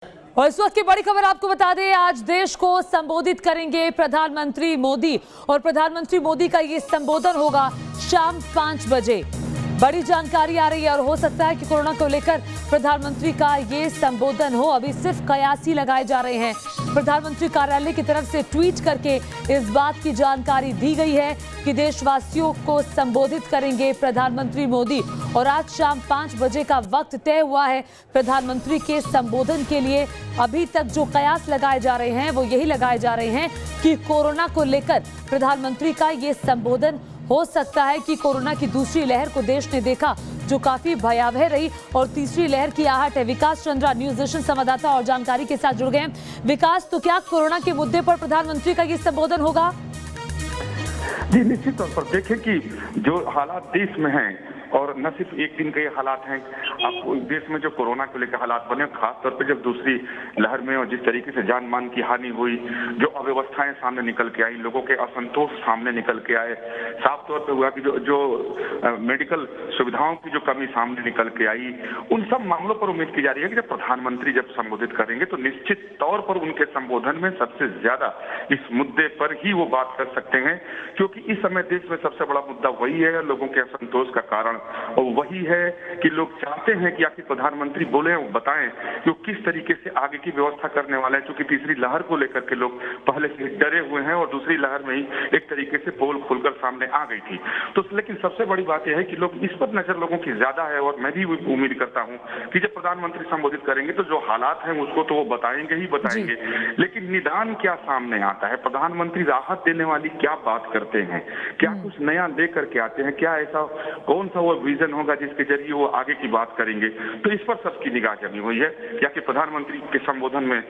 और इस वक्त की बड़ी खबर आपको बता दें, आज देश को संबोधित करेंगे प्रधानमंत्री मोदी और प्रधानमंत्री मोदी का ये संबोधन होगा शाम 5 बजे। बड़ी जानकारी आ रही है और हो सकता है कि कोरोना को लेकर प्रधानमंत्री का ये संबोधन हो। अभी सिर्फ कयास ही लगाए जा रहे हैं। प्रधानमंत्री कार्यालय की तरफ से ट्वीट करके इस बात की जानकारी दी गई है कि देशवासियों को संबोधित करेंगे प्रधानमंत्री मोदी और आज शाम 5 बजे का वक्त तय हुआ है प्रधानमंत्री के संबोधन के लिए। अभी तक जो कयास लगाए जा रहे हैं वो यही लगाए जा रहे हैं कि कोरोना को लेकर प्रधानमंत्री का ये संबोधन हो सकता है कि कोरोना की दूसरी लहर को देश ने देखा जो काफी भयावह रही और तीसरी लहर की आहट है। विकास चंद्रा न्यूज नेशन संवाददाता और जानकारी के साथ जुड़ गए हैं। विकास, तो क्या कोरोना के मुद्दे पर प्रधानमंत्री का ये संबोधन होगा? जी, निश्चित तौर पर देखें कि जो हालात देश में हैं और न सिर्फ एक दिन के ये हालात हैं, आपको देश में जो कोरोना को लेकर हालात बने, खासतौर पर जब दूसरी लहर में और जिस तरीके से जान मान की हानि हुई, जो अव्यवस्थाएं सामने निकल के आई, लोगों के असंतोष सामने निकल के आए, साफ तौर पे हुआ कि जो मेडिकल सुविधाओं की जो कमी सामने निकल के आई, उन सब मामलों पर उम्मीद की जा रही है कि जब प्रधानमंत्री जब संबोधित करेंगे तो निश्चित तौर पर उनके संबोधन में सबसे ज्यादा इस मुद्दे पर ही वो बात कर सकते हैं, क्योंकि इस समय देश में सबसे बड़ा मुद्दा वही है, लोगों के असंतोष का कारण और वही है कि लोग चाहते हैं कि आखिर प्रधानमंत्री बोले, बताएं कि वो किस तरीके से आगे की व्यवस्था करने वाले हैं। क्योंकि तीसरी लहर को लेकर के लोग पहले से डरे हुए हैं और दूसरी लहर में ही एक तरीके से पोल खुलकर सामने आ गई थी। तो लेकिन सबसे बड़ी बात यह है कि लोग इस पर नजर लोगों की ज्यादा है और मैं भी उम्मीद करता हूं कि जब प्रधानमंत्री संबोधित करेंगे तो जो हालात हैं उसको तो वो बताएंगे ही बताएंगे, लेकिन निदान क्या सामने आता है, प्रधानमंत्री राहत देने वाली क्या बात करते हैं, क्या कुछ नया लेकर के आते हैं, क्या ऐसा कौन सा वो विजन होगा जिसके जरिए वो आगे की बात करेंगे। तो इस पर सबकी निगाह जमी हुई है कि आखिर प्रधानमंत्री के संबोधन में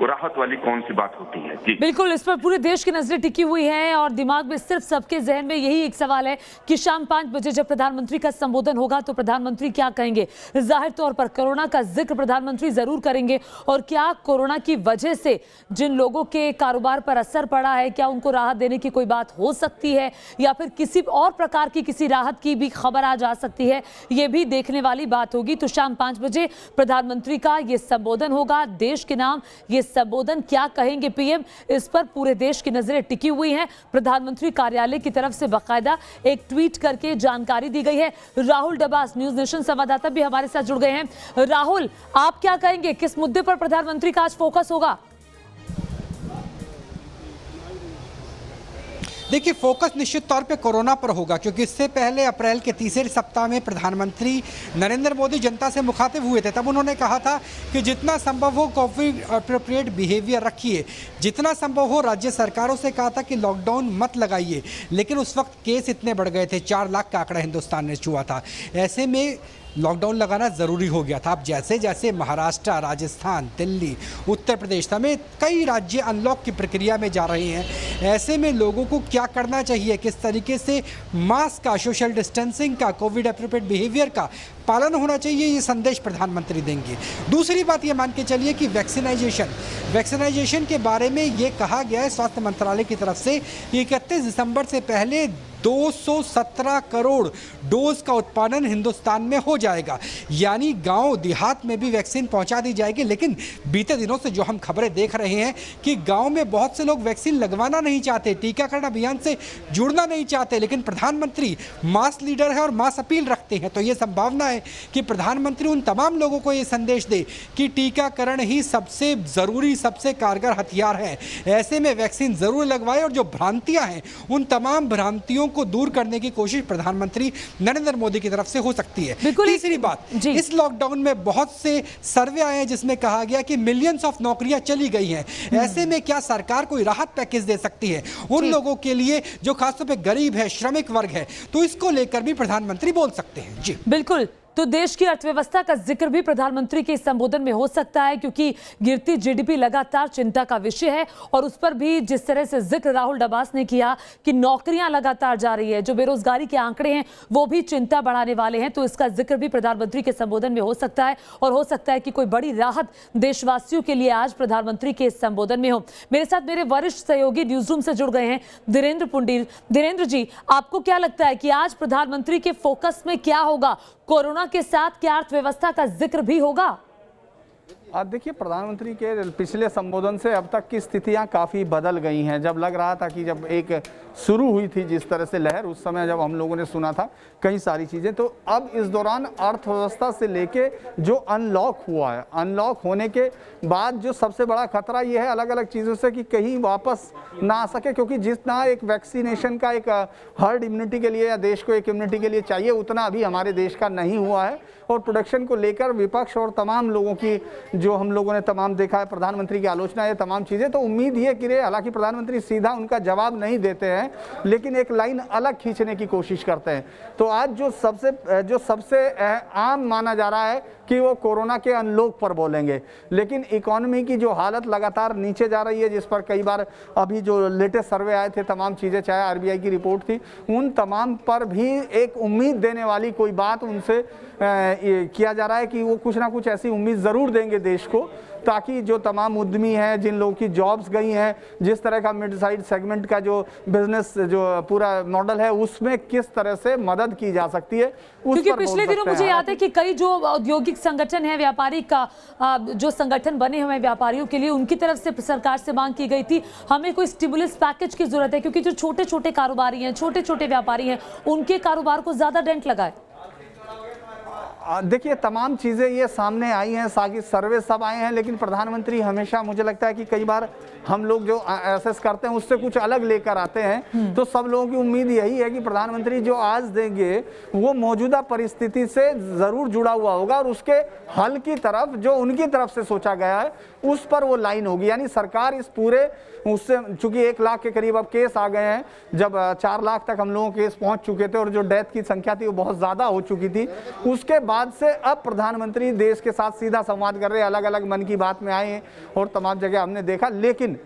राहत वाली कौन सी बात होती है। जी बिल्कुल, इस पर पूरे देश की नजरें टिकी हुई हैं और दिमाग में सिर्फ सबके जहन में यही एक सवाल है कि शाम 5 बजे जब प्रधानमंत्री का संबोधन होगा तो प्रधानमंत्री क्या कहेंगे। जाहिर तौर पर कोरोना का जिक्र प्रधानमंत्री जरूर करेंगे और क्या कोरोना की वजह से जिन लोगों के कारोबार पर असर पड़ा है, क्या उनको राहत देने की कोई बात हो सकती है या फिर किसी और प्रकार की किसी राहत की भी खबर आ जा सकती है, ये भी देखने वाली बात होगी। तो शाम 5 बजे प्रधानमंत्री का ये संबोधन होगा, देश के नाम ये संबोधन क्या कहेंगे पीएम, इस पर पूरे देश की नजरें टिकी हुई हैं। प्रधानमंत्री कार्यालय की तरफ से बाकायदा एक ट्वीट करके जानकारी दी गई है। राहुल डबास न्यूज नेशन संवाददाता भी हमारे साथ जुड़ गए हैं। राहुल, आप क्या कहेंगे, किस मुद्दे पर प्रधानमंत्री का आज फोकस होगा? देखिए, फोकस निश्चित तौर पे कोरोना पर होगा, क्योंकि इससे पहले अप्रैल के तीसरे सप्ताह में प्रधानमंत्री नरेंद्र मोदी जनता से मुखातिब हुए थे। तब उन्होंने कहा था कि जितना संभव हो कोविड अप्रोप्रिएट बिहेवियर रखिए, जितना संभव हो राज्य सरकारों से कहा था कि लॉकडाउन मत लगाइए, लेकिन उस वक्त केस इतने बढ़ गए थे, 4 लाख का आंकड़ा हिंदुस्तान ने छुआ था। ऐसे में लॉकडाउन लगाना ज़रूरी हो गया था। अब जैसे जैसे महाराष्ट्र, राजस्थान, दिल्ली, उत्तर प्रदेश समेत कई राज्य अनलॉक की प्रक्रिया में जा रहे हैं, ऐसे में लोगों को क्या करना चाहिए, किस तरीके से मास्क का, सोशल डिस्टेंसिंग का, कोविड एप्रोप्रिएट बिहेवियर का पालन होना चाहिए, ये संदेश प्रधानमंत्री देंगे। दूसरी बात ये मान के चलिए कि वैक्सीनेशन के बारे में ये कहा गया है स्वास्थ्य मंत्रालय की तरफ से 31 दिसंबर से पहले 217 करोड़ डोज का उत्पादन हिंदुस्तान में हो जाएगा, यानी गांव देहात में भी वैक्सीन पहुंचा दी जाएगी। लेकिन बीते दिनों से जो हम खबरें देख रहे हैं कि गांव में बहुत से लोग वैक्सीन लगवाना नहीं चाहते, टीकाकरण अभियान से जुड़ना नहीं चाहते, लेकिन प्रधानमंत्री मास लीडर है और मास अपील रखते हैं। तो ये संभावना है कि प्रधानमंत्री उन तमाम लोगों को ये संदेश दे कि टीकाकरण ही सबसे ज़रूरी, सबसे कारगर हथियार है, ऐसे में वैक्सीन ज़रूर लगवाए और जो भ्रांतियाँ हैं उन तमाम भ्रांतियों को दूर करने की कोशिश प्रधानमंत्री नरेंद्र मोदी की तरफ से हो सकती है। तीसरी बात, इस लॉकडाउन में बहुत से सर्वे आए हैं जिसमें कहा गया कि मिलियंस ऑफ नौकरियां चली गई हैं, ऐसे में क्या सरकार कोई राहत पैकेज दे सकती है उन लोगों के लिए जो खासतौर पे गरीब है, श्रमिक वर्ग है, तो इसको लेकर भी प्रधानमंत्री बोल सकते हैं। जी बिल्कुल, तो देश की अर्थव्यवस्था का जिक्र भी प्रधानमंत्री के संबोधन में हो सकता है, क्योंकि गिरती जीडीपी लगातार चिंता का विषय है और उस पर भी जिस तरह से जिक्र राहुल डबास ने किया कि नौकरियां लगातार जा रही है, जो बेरोजगारी के आंकड़े हैं वो भी चिंता बढ़ाने वाले हैं, तो इसका जिक्र भी प्रधानमंत्री के संबोधन में हो सकता है और हो सकता है कि कोई बड़ी राहत देशवासियों के लिए आज प्रधानमंत्री के संबोधन में हो। मेरे साथ मेरे वरिष्ठ सहयोगी न्यूज रूम से जुड़ गए हैं धीरेन्द्र पुंडीर। धीरेन्द्र जी, आपको क्या लगता है कि आज प्रधानमंत्री के फोकस में क्या होगा? कोरोना के साथ क्या अर्थव्यवस्था का जिक्र भी होगा? देखिए, प्रधानमंत्री के पिछले संबोधन से अब तक की स्थितियां काफ़ी बदल गई हैं। जब लग रहा था कि जब एक शुरू हुई थी जिस तरह से लहर, उस समय जब हम लोगों ने सुना था कई सारी चीज़ें, तो अब इस दौरान अर्थव्यवस्था से लेके जो अनलॉक हुआ है, अनलॉक होने के बाद जो सबसे बड़ा खतरा ये है अलग अलग चीज़ों से कि कहीं वापस ना आ सके, क्योंकि जितना एक वैक्सीनेशन का एक हर्ड इम्यूनिटी के लिए या देश को एक इम्यूनिटी के लिए चाहिए उतना अभी हमारे देश का नहीं हुआ है। और प्रोडक्शन को लेकर विपक्ष और तमाम लोगों की जो हम लोगों ने तमाम देखा है, प्रधानमंत्री की आलोचना, ये तमाम चीज़ें, तो उम्मीद ये कि हालांकि प्रधानमंत्री सीधा उनका जवाब नहीं देते हैं लेकिन एक लाइन अलग खींचने की कोशिश करते हैं। तो आज जो सबसे आम माना जा रहा है कि वो कोरोना के अनलॉक पर बोलेंगे, लेकिन इकोनॉमी की जो हालत लगातार नीचे जा रही है, जिस पर कई बार अभी जो लेटेस्ट सर्वे आए थे, तमाम चीज़ें, चाहे आरबीआई की रिपोर्ट थी, उन तमाम पर भी एक उम्मीद देने वाली कोई बात उनसे किया जा रहा है कि वो कुछ ना कुछ ऐसी उम्मीद ज़रूर देंगे देश को, ताकि जो तमाम उद्यमी हैं, जिन लोगों की जॉब्स गई हैं, जिस तरह का मिड साइड सेगमेंट का जो बिजनेस जो पूरा मॉडल है उसमें किस तरह से मदद की जा सकती है, क्योंकि पिछले दिनों मुझे याद है कि कई जो औद्योगिक संगठन है, व्यापारी का जो संगठन बने हुए व्यापारियों के लिए, उनकी तरफ से सरकार से मांग की गई थी हमें कोई स्टिमुलस पैकेज की जरूरत है, क्योंकि जो छोटे छोटे कारोबारी हैं, छोटे छोटे व्यापारी हैं, उनके कारोबार को ज्यादा डेंट लगा है। देखिए, तमाम चीज़ें ये सामने आई हैं, सारी सर्वे सब आए हैं, लेकिन प्रधानमंत्री हमेशा, मुझे लगता है कि कई बार हम लोग जो एसेस करते हैं उससे कुछ अलग लेकर आते हैं। तो सब लोगों की उम्मीद यही है कि प्रधानमंत्री जो आज देंगे वो मौजूदा परिस्थिति से ज़रूर जुड़ा हुआ होगा और उसके हल की तरफ जो उनकी तरफ से सोचा गया है उस पर वो लाइन होगी। यानी सरकार इस पूरे उससे, चूंकि 1 लाख के करीब अब केस आ गए हैं, जब 4 लाख तक हम लोगों के केस पहुंच चुके थे और जो डेथ की संख्या थी वो बहुत ज़्यादा हो चुकी थी, उसके बाद से अब प्रधानमंत्री देश के साथ सीधा संवाद कर रहे हैं, अलग अलग मन की बात में आए हैं और तमाम जगह हमने देखा, लेकिन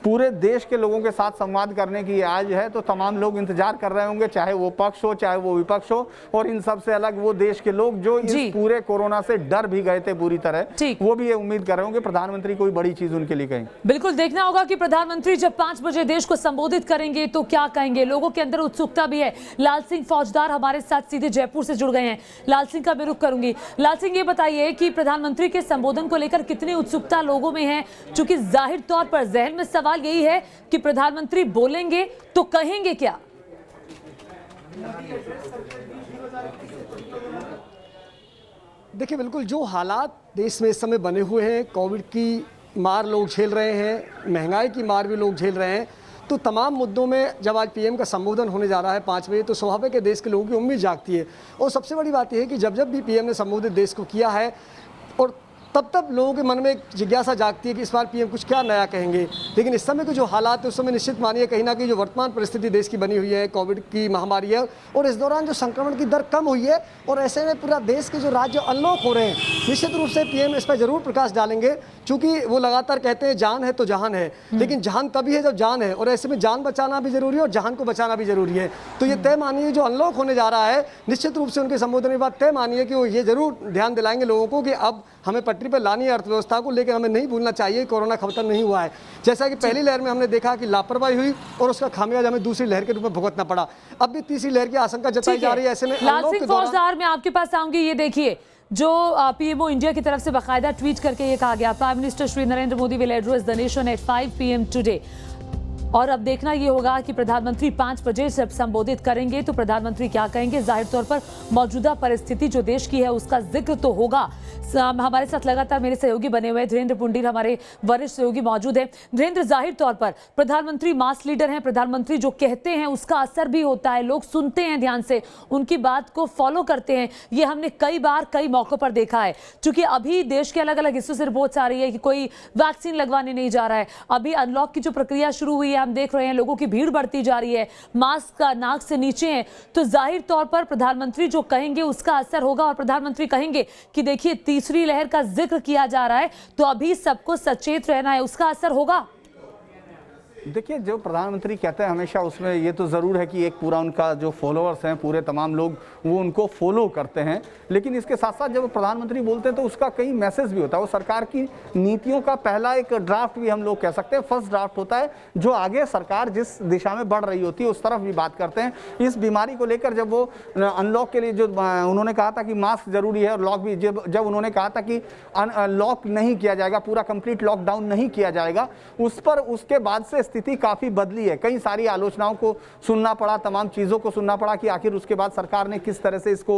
पूरे देश के लोगों के साथ संवाद करने की आज है, तो तमाम लोग इंतजार कर रहे होंगे, चाहे वो पक्ष हो चाहे वो विपक्ष हो, और इन सब से अलग वो देश के लोग जो इस पूरे कोरोना से डर भी गए थे पूरी तरह, वो भी ये उम्मीद कर रहे होंगे प्रधानमंत्री कोई बड़ी चीज उनके लिए कहें। बिल्कुल देखना होगा कि प्रधानमंत्री जब 5 बजे देश को संबोधित करेंगे तो क्या कहेंगे। लोगों के अंदर उत्सुकता भी है। लाल सिंह फौजदार हमारे साथ सीधे जयपुर से जुड़ गए हैं, लाल सिंह का मैं रुख करूंगी। लाल सिंह, ये बताइए कि प्रधानमंत्री के संबोधन को लेकर कितनी उत्सुकता लोगों में है, क्योंकि जाहिर तौर पर जहन में सवाल यही है कि प्रधानमंत्री बोलेंगे तो कहेंगे क्या। देखिए, बिल्कुल जो हालात देश में इस समय बने हुए हैं, कोविड की मार लोग झेल रहे हैं, महंगाई की मार भी लोग झेल रहे हैं, तो तमाम मुद्दों में जब आज पीएम का संबोधन होने जा रहा है 5 बजे, तो स्वाभाविक है देश के लोगों की उम्मीद जागती है। और सबसे बड़ी बात यह है कि जब भी पीएम ने संबोधित देश को किया है, और तब लोगों के मन में एक जिज्ञासा जागती है कि इस बार पीएम कुछ क्या नया कहेंगे। लेकिन इस समय के जो हालात है उस समय निश्चित मानिए कहीं ना कहीं जो वर्तमान परिस्थिति देश की बनी हुई है, कोविड की महामारी है, और इस दौरान जो संक्रमण की दर कम हुई है, और ऐसे में पूरा देश के जो राज्य अनलॉक हो रहे हैं, निश्चित रूप से पीएम इस पर जरूर प्रकाश डालेंगे, क्योंकि वो लगातार कहते हैं जान है तो जहान है, लेकिन जहान तभी है जब जान है, और ऐसे में जान बचाना भी जरूरी है और जहान को बचाना भी जरूरी है। तो ये तय मानिए जो अनलॉक होने जा रहा है, निश्चित रूप से उनके संबोधन के बाद तय मानिए कि वो ये जरूर ध्यान दिलाएंगे लोगों को कि अब हमें पटरी पर लानी है अर्थव्यवस्था को, लेकिन हमें नहीं भूलना चाहिए कोरोना खत्म नहीं हुआ है। जैसा कि पहली लहर में हमने देखा कि लापरवाही हुई और उसका खामियाजा हमें दूसरी लहर के रूप में भुगतना पड़ा, अब भी तीसरी लहर की आशंका जताई जा रही है। ऐसे में लाल सिंह फौजदार, मैं आपके पास आऊंगी। ये देखिए, जो पीएमओ इंडिया की तरफ से बाकायदा ट्वीट करके ये कहा गया, prime minister Shri Narendra Modi will address the nation eight 5 PM today. और अब देखना ये होगा कि प्रधानमंत्री 5 बजे जब संबोधित करेंगे तो प्रधानमंत्री क्या कहेंगे। जाहिर तौर पर मौजूदा परिस्थिति जो देश की है उसका जिक्र तो होगा। हमारे साथ लगातार मेरे सहयोगी बने हुए धीरेन्द्र पुंडीर, हमारे वरिष्ठ सहयोगी मौजूद हैं। धीरेन्द्र, जाहिर तौर पर प्रधानमंत्री मास लीडर हैं, प्रधानमंत्री जो कहते हैं उसका असर भी होता है, लोग सुनते हैं ध्यान से, उनकी बात को फॉलो करते हैं। ये हमने कई बार कई मौकों पर देखा है। क्योंकि अभी देश के अलग अलग हिस्सों से रिपोर्ट्स आ रही है कि कोई वैक्सीन लगवाने नहीं जा रहा है। अभी अनलॉक की जो प्रक्रिया शुरू हुई है, हम देख रहे हैं लोगों की भीड़ बढ़ती जा रही है, मास्क का नाक से नीचे है, तो जाहिर तौर पर प्रधानमंत्री जो कहेंगे उसका असर होगा। और प्रधानमंत्री कहेंगे कि देखिए तीसरी लहर का जिक्र किया जा रहा है, तो अभी सबको सचेत रहना है, उसका असर होगा। देखिए, जो प्रधानमंत्री कहते हैं हमेशा उसमें ये तो ज़रूर है कि एक पूरा उनका जो फॉलोअर्स हैं पूरे तमाम लोग वो उनको फॉलो करते हैं, लेकिन इसके साथ साथ जब प्रधानमंत्री बोलते हैं तो उसका कई मैसेज भी होता है। वो सरकार की नीतियों का पहला एक ड्राफ्ट भी हम लोग कह सकते हैं, फर्स्ट ड्राफ्ट होता है, जो आगे सरकार जिस दिशा में बढ़ रही होती है उस तरफ भी बात करते हैं। इस बीमारी को लेकर जब वो अनलॉक के लिए जो उन्होंने कहा था कि मास्क जरूरी है और लॉक भी, जब उन्होंने कहा था कि लॉक नहीं किया जाएगा, पूरा कंप्लीट लॉकडाउन नहीं किया जाएगा, उस पर उसके बाद से स्थिति काफी बदली है। कई सारी आलोचनाओं को सुनना पड़ा, तमाम चीजों को सुनना पड़ा कि आखिर उसके बाद सरकार ने किस तरह से इसको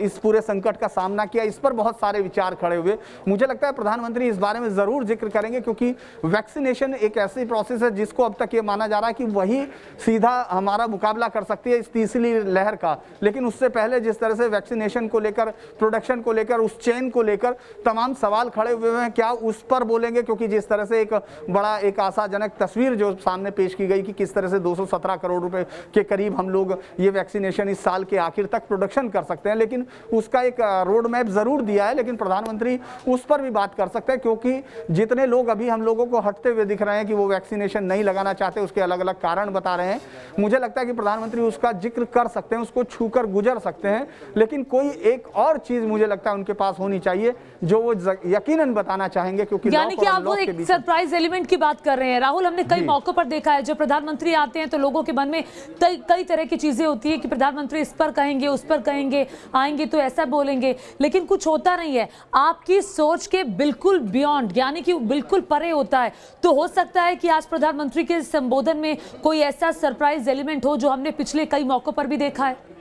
इस पूरे संकट का सामना किया। इस पर बहुत सारे विचार खड़े हुए। मुझे लगता है प्रधानमंत्री इस बारे में जरूर जिक्र करेंगे, क्योंकि वैक्सीनेशन एक ऐसी प्रोसेस है जिसको अब तक ये माना जा रहा है कि वही सीधा हमारा मुकाबला कर सकती है इस तीसरी लहर का। लेकिन उससे पहले जिस तरह से वैक्सीनेशन को लेकर, प्रोडक्शन को लेकर, उस चेन को लेकर तमाम सवाल खड़े हुए हैं, क्या उस पर बोलेंगे? क्योंकि जिस तरह से एक बड़ा एक आशाजनक तस्वीर जो सामने पेश की गई कि किस तरह से 217 करोड़ रुपए के करीब हम लोग ये वैक्सीनेशन इस साल के आखिर तक प्रोडक्शन कर सकते हैं, लेकिन उसका एक रोड मैप जरूर दिया है। लेकिन प्रधानमंत्री उस पर भी बात कर सकते हैं, क्योंकि जितने लोग अभी हम लोगों को हटते हुए दिख रहे हैं कि वो वैक्सीनेशन नहीं लगाना चाहते, उसके अलग अलग कारण बता रहे हैं, मुझे लगता है कि प्रधानमंत्री उसका जिक्र कर सकते हैं, उसको छूकर गुजर सकते हैं। लेकिन कोई एक और चीज मुझे लगता है उनके पास होनी चाहिए जो वो यकीनन बताना चाहेंगे, क्योंकि यानी कि आप वो एक सरप्राइज एलिमेंट की बात कर रहे हैं। राहुल, हमने कई मौकों पर देखा है जब प्रधानमंत्री आते हैं तो लोगों के मन में कई तरह की चीजें होती है कि प्रधानमंत्री इस पर कहेंगे, उस पर कहेंगे, आएंगे तो ऐसा बोलेंगे, लेकिन कुछ होता नहीं है। आपकी सोच के बिल्कुल बियॉन्ड, यानी कि बिल्कुल परे होता है। तो हो सकता है कि आज प्रधानमंत्री के संबोधन में कोई ऐसा सरप्राइज एलिमेंट हो जो हमने पिछले कई मौकों पर भी देखा है।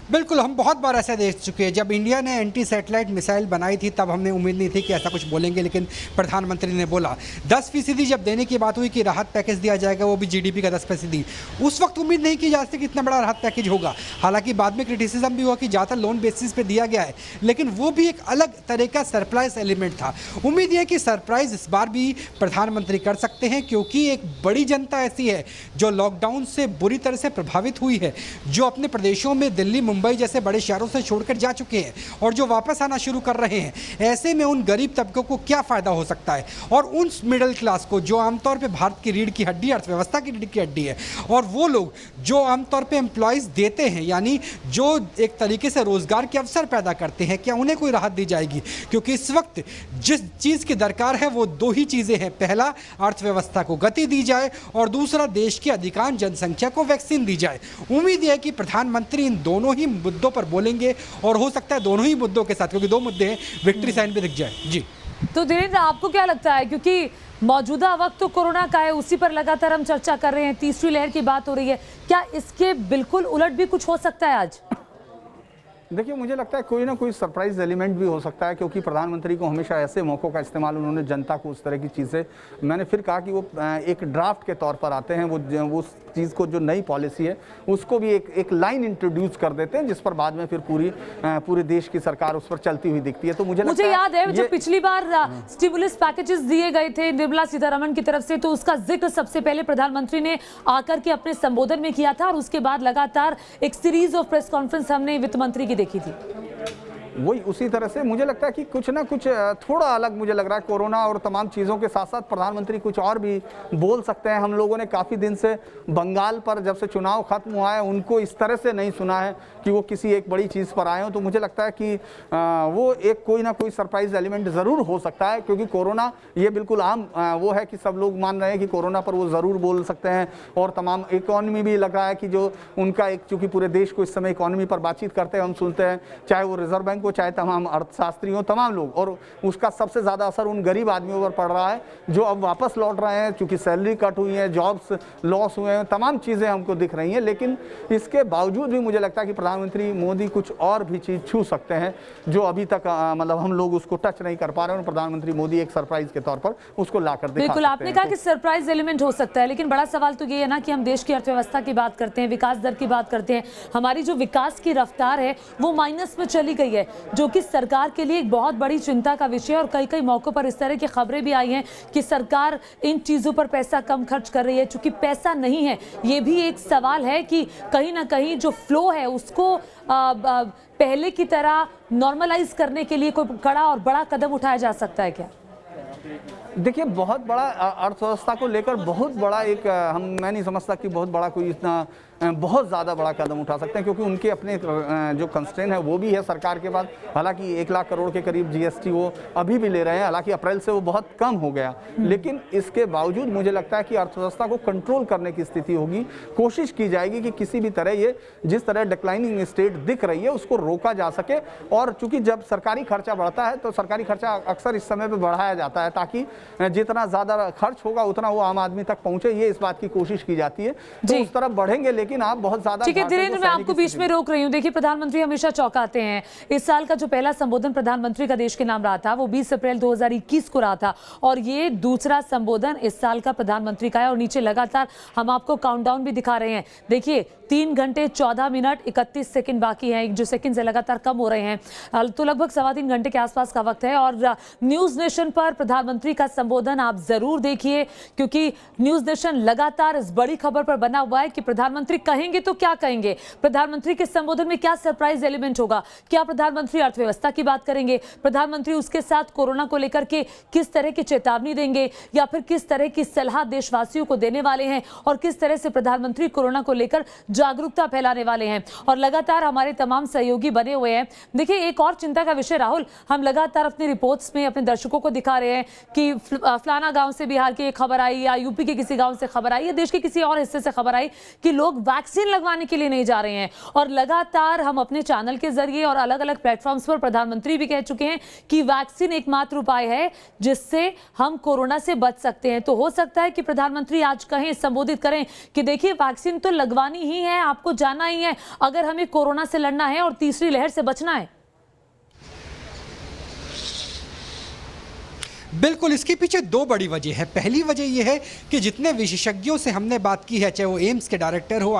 बिल्कुल, हम बहुत बार ऐसा देख चुके हैं। जब इंडिया ने एंटी सैटेलाइट मिसाइल बनाई थी तब हमने उम्मीद नहीं थी कि ऐसा कुछ बोलेंगे, लेकिन प्रधानमंत्री ने बोला 10% जब देने की बात हुई कि राहत पैकेज दिया जाएगा, वो भी जीडीपी का 10%, उस वक्त उम्मीद नहीं की जा सकती कि इतना बड़ा राहत पैकेज होगा। हालांकि बाद में क्रिटिसिज्म भी हुआ कि ज़्यादातर लोन बेसिस पे दिया गया है, लेकिन वो भी एक अलग तरह का सरप्राइज एलिमेंट था। उम्मीद है कि सरप्राइज इस बार भी प्रधानमंत्री कर सकते हैं, क्योंकि एक बड़ी जनता ऐसी है जो लॉकडाउन से बुरी तरह से प्रभावित हुई है, जो अपने प्रदेशों में दिल्ली, मुंबई जैसे बड़े शहरों से छोड़कर जा चुके हैं और जो वापस आना शुरू कर रहे हैं। ऐसे में उन गरीब तबकों को क्या फायदा हो सकता है, और उन मिडिल क्लास को जो आमतौर पे भारत की रीढ़ की हड्डी, अर्थव्यवस्था की रीढ़ की हड्डी है, और वो लोग जो आमतौर पे एम्प्लॉयज देते हैं, यानी जो एक तरीके से रोजगार के अवसर पैदा करते हैं, क्या उन्हें कोई राहत दी जाएगी? क्योंकि इस वक्त जिस चीज की दरकार है वो दो ही चीजें हैं। पहला, अर्थव्यवस्था को गति दी जाए, और दूसरा, देश की अधिकांश जनसंख्या को वैक्सीन दी जाए। उम्मीद है कि प्रधानमंत्री इन दोनों ही मुद्दों पर बोलेंगे, और हो सकता है दोनों ही मुद्दों के साथ, क्योंकि दो मुद्दे हैं, विक्ट्री साइन भी दिख जाए। जी तो धीरेन्द्र, आपको क्या लगता है, क्योंकि मौजूदा वक्त तो कोरोना का है, उसी पर लगातार हम चर्चा कर रहे हैं, तीसरी लहर की बात हो रही है, क्या इसके बिल्कुल उलट भी कुछ हो सकता है आज? देखिए, मुझे लगता है कोई ना कोई सरप्राइज एलिमेंट भी हो सकता है, क्योंकि प्रधानमंत्री को हमेशा ऐसे मौक़ों का इस्तेमाल, उन्होंने जनता को उस तरह की चीज़ें, मैंने फिर कहा कि वो एक ड्राफ्ट के तौर पर आते हैं, वो उस चीज़ को जो नई पॉलिसी है उसको भी एक लाइन इंट्रोड्यूस कर देते हैं, जिस पर बाद में फिर पूरे देश की सरकार उस पर चलती हुई दिखती है। तो मुझे याद है जब पिछली बार स्टिमुलस पैकेजेस दिए गए थे निर्मला सीतारमण की तरफ से, तो उसका जिक्र सबसे पहले प्रधानमंत्री ने आकर के अपने संबोधन में किया था, और उसके बाद लगातार एक सीरीज ऑफ प्रेस कॉन्फ्रेंस हमने वित्त मंत्री की देखी थी। वही उसी तरह से मुझे लगता है कि कुछ ना कुछ थोड़ा अलग मुझे लग रहा है। कोरोना और तमाम चीज़ों के साथ साथ प्रधानमंत्री कुछ और भी बोल सकते हैं। हम लोगों ने काफ़ी दिन से बंगाल पर जब से चुनाव खत्म हुआ है उनको इस तरह से नहीं सुना है कि वो किसी एक बड़ी चीज़ पर आए हों। तो मुझे लगता है कि वो एक कोई ना कोई सरप्राइज एलिमेंट ज़रूर हो सकता है, क्योंकि कोरोना ये बिल्कुल आम वो है कि सब लोग मान रहे हैं कि कोरोना पर वो ज़रूर बोल सकते हैं। और तमाम इकॉनमी भी लग रहा है कि जो उनका एक, चूँकि पूरे देश को इस समय इकॉनमी पर बातचीत करते हैं, हम सुनते हैं चाहे वो रिजर्व बैंक हो, चाहे तमाम अर्थशास्त्री हो, तमाम लोग, और उसका सबसे ज़्यादा असर उन गरीब आदमियों पर पड़ रहा है जो अब वापस लौट रहे हैं, क्योंकि सैलरी कट हुई है, जॉब्स लॉस हुए हैं, तमाम चीज़ें हमको दिख रही हैं। लेकिन इसके बावजूद भी मुझे लगता है कि प्रधानमंत्री मोदी कुछ और भी चीज़ छू सकते हैं जो अभी तक मतलब हम लोग उसको टच नहीं कर पा रहे हैं, और प्रधानमंत्री मोदी एक सरप्राइज के तौर पर उसको ला कर दिखा सकते हैं। बिल्कुल, आपने कहा कि सरप्राइज एलिमेंट हो सकता है, लेकिन बड़ा सवाल तो ये है ना कि हम देश की अर्थव्यवस्था की बात करते हैं, विकास दर की बात करते हैं, हमारी जो विकास की रफ्तार है वो माइनस में चली गई है, जो कि सरकार के लिए एक बहुत बड़ी चिंता का विषय है। और कई कई मौकों पर इस तरह की खबरें भी आई हैं कि सरकार इन चीज़ों पर पैसा कम खर्च कर रही है, चूंकि पैसा नहीं है। ये भी एक सवाल है कि कहीं ना कहीं जो फ्लो है उसको पहले की तरह नॉर्मलाइज करने के लिए कोई कड़ा और बड़ा कदम उठाया जा सकता है क्या? देखिए, बहुत बड़ा अर्थव्यवस्था को लेकर बहुत बड़ा एक मैं नहीं समझता कि बहुत बड़ा कोई इतना बहुत ज़्यादा बड़ा कदम उठा सकते हैं, क्योंकि उनके अपने जो कंस्ट्रेन है वो भी है सरकार के पास। हालांकि 1 लाख करोड़ के करीब जीएसटी वो अभी भी ले रहे हैं, हालांकि अप्रैल से वो बहुत कम हो गया, लेकिन इसके बावजूद मुझे लगता है कि अर्थव्यवस्था को कंट्रोल करने की स्थिति होगी। कोशिश की जाएगी कि किसी भी तरह ये जिस तरह डिक्लाइनिंग स्टेट दिख रही है उसको रोका जा सके। और चूंकि जब सरकारी खर्चा बढ़ता है तो सरकारी खर्चा अक्सर इस समय पर बढ़ाया जाता है, ताकि जितना ज़्यादा खर्च होगा उतना वो आम आदमी तक पहुंचे, ये इस बात की कोशिश की जाती है। तो उस तरफ बढ़ेंगे, लेकिन आप बहुत ज्यादा। ठीक है धीरेन्द्र, मैं आपको बीच में रोक रही हूँ। देखिए, प्रधानमंत्री हमेशा चौंकाते हैं। इस साल का जो पहला संबोधन प्रधानमंत्री का देश के नाम रहा था वो 20 अप्रैल 2021 को रहा था, और ये दूसरा संबोधन इस साल का प्रधानमंत्री का है। और नीचे लगातार हम आपको काउंटडाउन भी दिखा रहे हैं। देखिए, 3 घंटे 14 मिनट 31 सेकंड बाकी हैं, जो सेकंड लगातार कम हो रहे हैं, तो लगभग 3.25 घंटे के आसपास का वक्त है। और न्यूज नेशन पर प्रधानमंत्री का संबोधन आप जरूर देखिए, क्योंकि न्यूज नेशन लगातार इस बड़ी खबर पर बना हुआ है कि प्रधानमंत्री कहेंगे तो क्या कहेंगे, प्रधानमंत्री के संबोधन में क्या सरप्राइज एलिमेंट होगा, क्या प्रधानमंत्री अर्थव्यवस्था की बात करेंगे, प्रधानमंत्री उसके साथ कोरोना को लेकर के किस तरह की चेतावनी देंगे, या फिर किस तरह की सलाह देशवासियों को देने वाले हैं, और किस तरह से प्रधानमंत्री कोरोना को लेकर जागरूकता फैलाने वाले हैं। और लगातार हमारे तमाम सहयोगी बने हुए हैं। देखिए, एक और चिंता का विषय राहुल, हम लगातार अपनी रिपोर्ट्स में अपने दर्शकों को दिखा रहे हैं कि फलाना गांव से बिहार की एक खबर आई, या यूपी के किसी गांव से खबर आई, या देश के किसी और हिस्से से खबर आई कि लोग वैक्सीन लगवाने के लिए नहीं जा रहे हैं। और लगातार हम अपने चैनल के जरिए और अलग अलग प्लेटफॉर्म्स पर प्रधानमंत्री भी कह चुके हैं कि वैक्सीन एकमात्र उपाय है जिससे हम कोरोना से बच सकते हैं। तो हो सकता है कि प्रधानमंत्री आज कहें, संबोधित करें कि देखिए, वैक्सीन तो लगवानी ही है, आपको जाना ही है अगर हमें कोरोना से लड़ना है और तीसरी लहर से बचना है। बिल्कुल, इसके पीछे 2 बड़ी वजह है। पहली वजह यह है कि जितने विशेषज्ञों से हमने बात की है, चाहे वो एम्स के डायरेक्टर हो,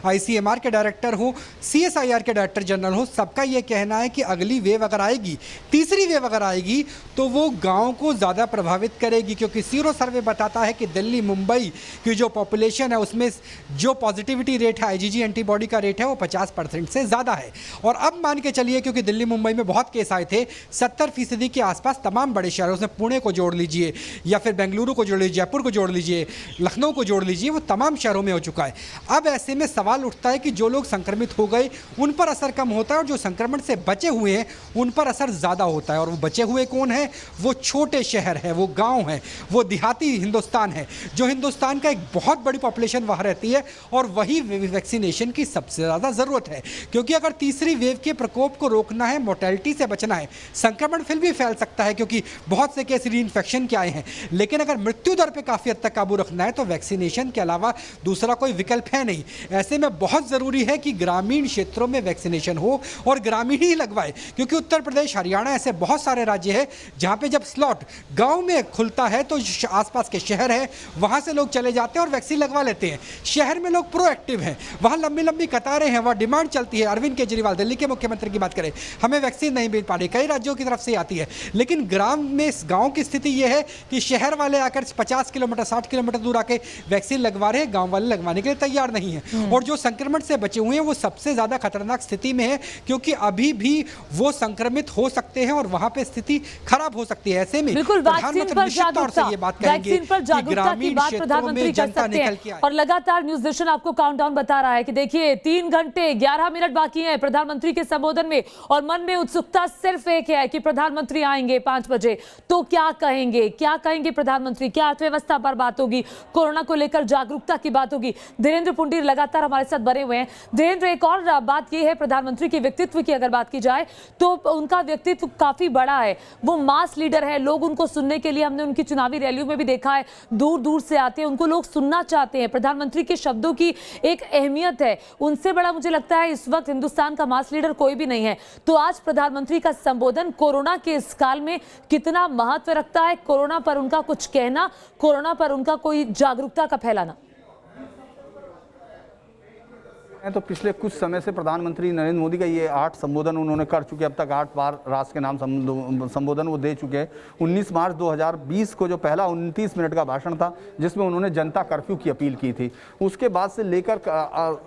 ICMR के डायरेक्टर हो, CSIR के डायरेक्टर जनरल हो, सबका ये कहना है कि अगली वेव अगर आएगी, तीसरी वेव अगर आएगी, तो वो गाँव को ज़्यादा प्रभावित करेगी। क्योंकि सीरो सर्वे बताता है कि दिल्ली मुंबई की जो पॉपुलेशन है उसमें जो पॉजिटिविटी रेट है, IgG एंटीबॉडी का रेट है, वो 50% से ज़्यादा है। और अब मान के चलिए, क्योंकि दिल्ली मुंबई में बहुत केस आए थे, 70% के आसपास तमाम बड़े शहरों से, पुणे को जोड़ लीजिए या फिर बेंगलुरु को जोड़ लीजिए, जयपुर को जोड़ लीजिए, लखनऊ को जोड़ लीजिए, वो तमाम शहरों में हो चुका है। अब ऐसे में सवाल उठता है कि जो लोग संक्रमित हो गए उन पर असर कम होता है, और जो संक्रमण से बचे हुए हैं उन पर असर ज़्यादा होता है। और वो बचे हुए कौन है? वो छोटे शहर है, वो गाँव है, वो देहाती हिंदुस्तान है, जो हिंदुस्तान का एक बहुत बड़ी पॉपुलेशन वहाँ रहती है। और वही वैक्सीनेशन की सबसे ज़्यादा ज़रूरत है, क्योंकि अगर तीसरी वेव के प्रकोप को रोकना है, मोर्टेलिटी से बचना है, संक्रमण फिर भी फैल सकता है क्योंकि बहुत से केस इन्फेक्शन के आए हैं, लेकिन अगर मृत्यु दर पे काफ़ी हद तक काबू रखना है तो वैक्सीनेशन के अलावा दूसरा कोई विकल्प है नहीं। ऐसे में बहुत ज़रूरी है कि ग्रामीण क्षेत्रों में वैक्सीनेशन हो, और ग्रामीण ही लगवाए, क्योंकि उत्तर प्रदेश, हरियाणा ऐसे बहुत सारे राज्य हैं जहाँ पे जब स्लॉट गांव में खुलता है तो आसपास के शहर है वहाँ से लोग चले जाते हैं और वैक्सीन लगवा लेते हैं। शहर में लोग प्रोएक्टिव हैं, वहाँ लंबी लंबी कतारें हैं, वहाँ डिमांड चलती है। अरविंद केजरीवाल दिल्ली के मुख्यमंत्री की बात करें, हमें वैक्सीन नहीं मिल पा रही, कई राज्यों की तरफ से आती है, लेकिन गाँव की स्थिति यह है कि शहर वाले आकर 50 किलोमीटर 60 किलोमीटर दूर आके वैक्सीन लगवा रहे हैं, गांव वाले लगवाने के लिए तैयार नहीं है। और जो संक्रमण से बचे हुए हैं वो सबसे ज्यादा खतरनाक स्थिति में है, क्योंकि अभी भी वो संक्रमित हो सकते हैं और वहां पे स्थिति खराब हो सकती है। ऐसे में बिल्कुल वैक्सीन पर जागरूकता, वैक्सीन पर जागरूकता की बात प्रधानमंत्री कर सकते हैं। और लगातार न्यूज नेशन आपको काउंटडाउन बता रहा है कि देखिए 3 घंटे 11 मिनट बाकी हैं प्रधानमंत्री के संबोधन में, और मन में उत्सुकता सिर्फ एक है कि प्रधानमंत्री आएंगे 5 बजे तो क्या कहेंगे, क्या कहेंगे प्रधानमंत्री, क्या अर्थव्यवस्था पर बात होगी, कोरोना को लेकर जागरूकता की बात होगी। धीरेन्द्र पुंडीर लगातार हमारे साथ बने हुए हैं। धीरेन्द्र, एक और बात यह है, प्रधानमंत्री के व्यक्तित्व की अगर बात की जाए तो उनका व्यक्तित्व काफी बड़ा है, वो मास लीडर है, लोग उनको सुनने के लिए, हमने उनकी चुनावी रैलियों में भी देखा है, दूर दूर से आते हैं, उनको लोग सुनना चाहते हैं। प्रधानमंत्री के शब्दों की एक अहमियत है, उनसे बड़ा मुझे लगता है इस वक्त हिंदुस्तान का मास लीडर कोई भी नहीं है। तो आज प्रधानमंत्री का संबोधन कोरोना के इस काल में कितना महत्व रखता है, कोरोना पर उनका कुछ कहना, कोरोना पर उनका कोई जागरूकता का फैलाना? तो पिछले कुछ समय से प्रधानमंत्री नरेंद्र मोदी का ये 8 संबोधन उन्होंने कर चुके, अब तक 8 बार राष्ट्र के नाम संबोधन वो दे चुके हैं। 19 मार्च 2020 को जो पहला 29 मिनट का भाषण था जिसमें उन्होंने जनता कर्फ्यू की अपील की थी, उसके बाद से लेकर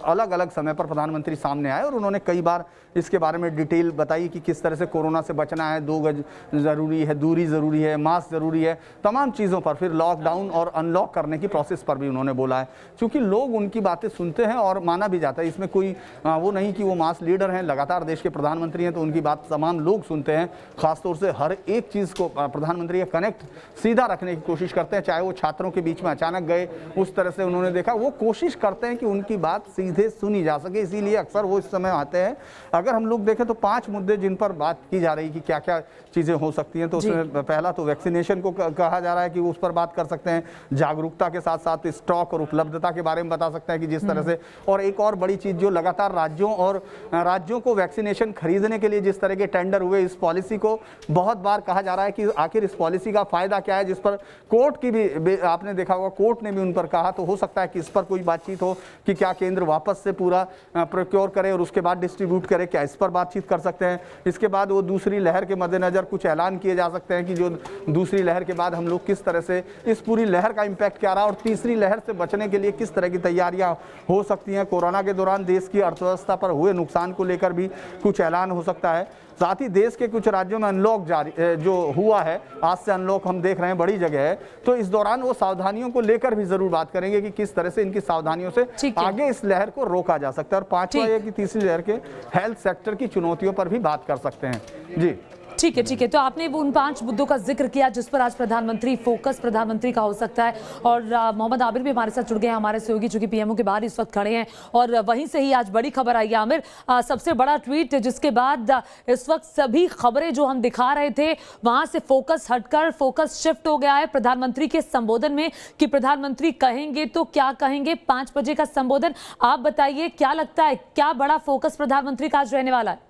अलग अलग समय पर प्रधानमंत्री सामने आए और उन्होंने कई बार इसके बारे में डिटेल बताई कि किस तरह से कोरोना से बचना है, 2 गज ज़रूरी है, दूरी ज़रूरी है, मास्क ज़रूरी है, तमाम चीज़ों पर। फिर लॉकडाउन और अनलॉक करने की प्रोसेस पर भी उन्होंने बोला है, क्योंकि लोग उनकी बातें सुनते हैं और माना भी जाता है। इसमें कोई वो नहीं कि वो मास लीडर हैं, लगातार देश के प्रधानमंत्री हैं तो उनकी बात तमाम लोग सुनते हैं। खासतौर से हर एक चीज़ को प्रधानमंत्री का कनेक्ट सीधा रखने की कोशिश करते हैं, चाहे वो छात्रों के बीच में अचानक गए उस तरह से उन्होंने देखा, वो कोशिश करते हैं कि उनकी बात सीधे सुनी जा सके, इसीलिए अक्सर वो इस समय आते हैं। अगर हम लोग देखें तो 5 मुद्दे जिन पर बात की जा रही कि क्या क्या चीज़ें हो सकती हैं, तो उसमें पहला तो वैक्सीनेशन को कहा जा रहा है कि उस पर बात कर सकते हैं, जागरूकता के साथ साथ स्टॉक और उपलब्धता के बारे में बता सकते हैं कि जिस तरह से, और एक और बड़ी चीज़ जो लगातार राज्यों को वैक्सीनेशन खरीदने के लिए जिस तरह के टेंडर हुए, इस पॉलिसी को बहुत बार कहा जा रहा है कि आखिर इस पॉलिसी का फायदा क्या है, जिस पर कोर्ट की भी आपने देखा होगा, कोर्ट ने भी उन पर कहा, तो हो सकता है कि इस पर कोई बातचीत हो कि क्या केंद्र वापस से पूरा प्रोक्योर करे और उसके बाद डिस्ट्रीब्यूट करे, क्या इस पर बातचीत कर सकते हैं। इसके बाद वो दूसरी लहर के मद्देनजर कुछ ऐलान किए जा सकते हैं कि जो दूसरी लहर के बाद हम लोग किस तरह से इस पूरी लहर का इम्पैक्ट क्या रहा और तीसरी लहर से बचने के लिए किस तरह की तैयारियां हो सकती हैं। कोरोना के दौरान देश की अर्थव्यवस्था पर हुए नुकसान को लेकर भी कुछ ऐलान हो सकता है। साथ ही देश के कुछ राज्यों में अनलॉक जारी जो हुआ है, आज से अनलॉक हम देख रहे हैं बड़ी जगह है, तो इस दौरान वो सावधानियों को लेकर भी जरूर बात करेंगे कि किस तरह से इनकी सावधानियों से आगे इस लहर को रोका जा सकता है। और पांचवा ये कि तीसरी लहर के हेल्थ सेक्टर की चुनौतियों पर भी बात कर सकते हैं। जी ठीक है। तो आपने उन 5 मुद्दों का जिक्र किया जिस पर आज प्रधानमंत्री का हो सकता है। और मोहम्मद आबिर भी हमारे साथ जुड़ गए हैं, हमारे सहयोगी, जो कि पीएमओ के बाहर इस वक्त खड़े हैं, और वहीं से ही आज बड़ी खबर आई है। आमिर, सबसे बड़ा ट्वीट जिसके बाद इस वक्त सभी खबरें जो हम दिखा रहे थे वहां से फोकस शिफ्ट हो गया है प्रधानमंत्री के संबोधन में, कि प्रधानमंत्री कहेंगे तो क्या कहेंगे। 5 बजे का संबोधन, आप बताइए क्या लगता है, क्या बड़ा फोकस प्रधानमंत्री का आज रहने वाला है?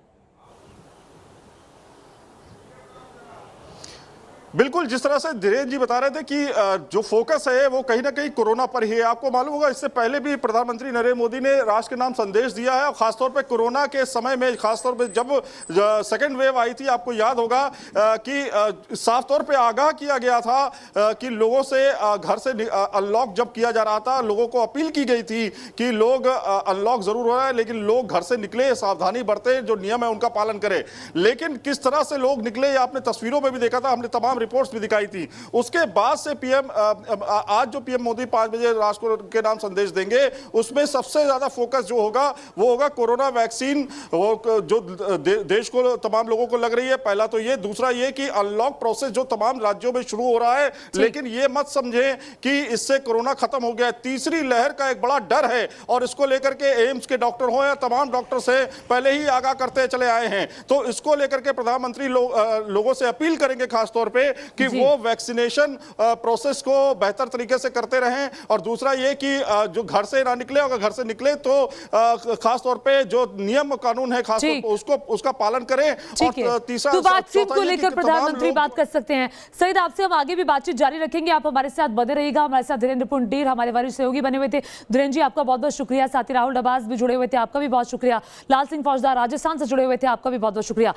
बिल्कुल, जिस तरह से धीरेन्द्र जी बता रहे थे कि जो फोकस है वो कहीं ना कहीं कोरोना पर ही है। आपको मालूम होगा इससे पहले भी प्रधानमंत्री नरेंद्र मोदी ने राष्ट्र के नाम संदेश दिया है, और खासतौर पे कोरोना के समय में, खासतौर पे जब सेकेंड वेव आई थी, आपको याद होगा कि साफ तौर पे आगाह किया गया था कि लोगों से घर से अनलॉक जब किया जा रहा था, लोगों को अपील की गई थी कि लोग अनलॉक जरूर हो रहा है लेकिन लोग घर से निकले, सावधानी बरतें, जो नियम है उनका पालन करें। लेकिन किस तरह से लोग निकले आपने तस्वीरों में भी देखा था, हमने तमाम रिपोर्ट्स भी दिखाई थी। उसके बाद से आज जो पीएम मोदी 5 बजे राष्ट्र के नाम संदेश देंगे, उसमें सबसे ज्यादा फोकस जो होगा वो होगा कोरोना वैक्सीन, जो देश को, तमाम लोगों को लग रही है। पहला तो ये, दूसरा ये कि अनलॉक प्रोसेस जो तमाम राज्यों में शुरू हो रहा है, लेकिन ये मत समझे कि इससे कोरोना खत्म हो गया। तीसरी लहर का एक बड़ा डर है और इसको लेकर के एम्स के डॉक्टर हो या तमाम डॉक्टर से पहले ही आगाह करते चले आए हैं। तो इसको लेकर के प्रधानमंत्री लोगों से अपील करेंगे खासतौर पे कि वो वैक्सीनेशन प्रोसेस को बेहतर तरीके से करते रहें। और दूसरा ये कि जो घर से ना निकले, अगर घर से निकले तो खास तौर पे जो नियम कानून है खास तौर उसका पालन करें। और तीसरा, तो वैक्सीन को लेकर प्रधानमंत्री बात कर सकते हैं। सईद, आपसे हम आगे भी बातचीत जारी रखेंगे, आप हमारे साथ बने रहिएगा। हमारे साथ धीरेन्द्र पुंडीर हमारे वरिष्ठ सहयोगी बने हुए थे। धीरेन्द्र जी, आपका बहुत बहुत शुक्रिया। साथ ही राहुल डबास भी जुड़े हुए थे, आपका भी बहुत शुक्रिया। लाल सिंह फौजदार राजस्थान से जुड़े हुए थे, आपका भी बहुत बहुत शुक्रिया।